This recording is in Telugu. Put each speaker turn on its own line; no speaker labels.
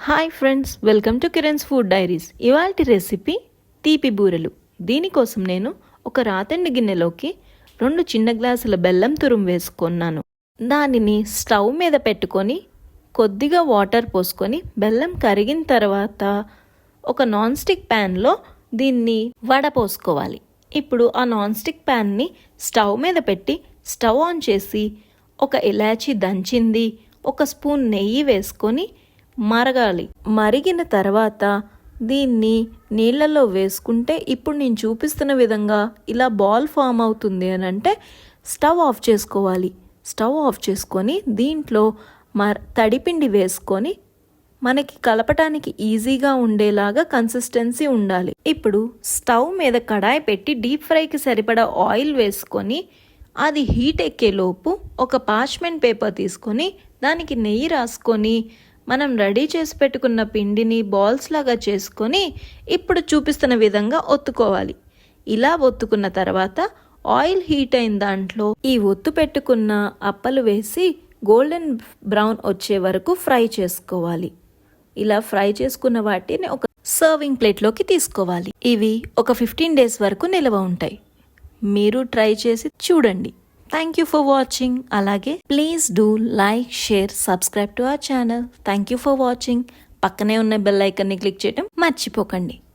Hi friends, welcome to Kiran's food diaries. ఇవాల్టి రెసిపీ తీపి బూరెలు. దీనికోసం నేను ఒక రాతండి గిన్నెలోకి 2 చిన్న గ్లాసుల బెల్లం తురుము వేసుకున్నాను. దానిని స్టవ్ మీద పెట్టుకొని కొద్దిగా వాటర్ పోసుకొని బెల్లం కరిగిన తర్వాత ఒక నాన్ స్టిక్ ప్యాన్లో దీన్ని వడపోసుకోవాలి. ఇప్పుడు ఆ నాన్ స్టిక్ ప్యాన్ని స్టవ్ మీద పెట్టి స్టవ్ ఆన్ చేసి ఒక ఇలాచీ దంచింది, ఒక స్పూన్ నెయ్యి వేసుకొని మరగాలి. మరిగిన తర్వాత దీన్ని నీళ్ళలో వేసుకుంటే ఇప్పుడు నేను చూపిస్తున్న విధంగా ఇలా బాల్ ఫామ్ అవుతుంది అని అంటే స్టవ్ ఆఫ్ చేసుకోవాలి. స్టవ్ ఆఫ్ చేసుకొని దీంట్లో తడిపిండి వేసుకొని మనకి కలపటానికి ఈజీగా ఉండేలాగా కన్సిస్టెన్సీ ఉండాలి. ఇప్పుడు స్టవ్ మీద కడాయి పెట్టి డీప్ ఫ్రైకి సరిపడా ఆయిల్ వేసుకొని అది హీట్ ఎక్కేలోపు ఒక పార్చ్మెంట్ పేపర్ తీసుకొని దానికి నెయ్యి రాసుకొని మనం రెడీ చేసి పెట్టుకున్న పిండిని బాల్స్ లాగా చేసుకొని ఇప్పుడు చూపిస్తున్న విధంగా ఒత్తుకోవాలి. ఇలా ఒత్తుకున్న తర్వాత ఆయిల్ హీట్ అయిన దాంట్లో ఈ ఒత్తు పెట్టుకున్న అప్పలు వేసి గోల్డెన్ బ్రౌన్ వచ్చే వరకు ఫ్రై చేసుకోవాలి. ఇలా ఫ్రై చేసుకున్న వాటిని ఒక సర్వింగ్ ప్లేట్లోకి తీసుకోవాలి. ఇవి ఒక 15 days వరకు నిల్వ ఉంటాయి. మీరు ట్రై చేసి చూడండి. Thank you for watching. అలాగే please do like, share, subscribe to our channel. Thank you for watching. పక్కనే ఉన్న బెల్ ఐకాన్ని క్లిక్ చేయడం మర్చిపోకండి.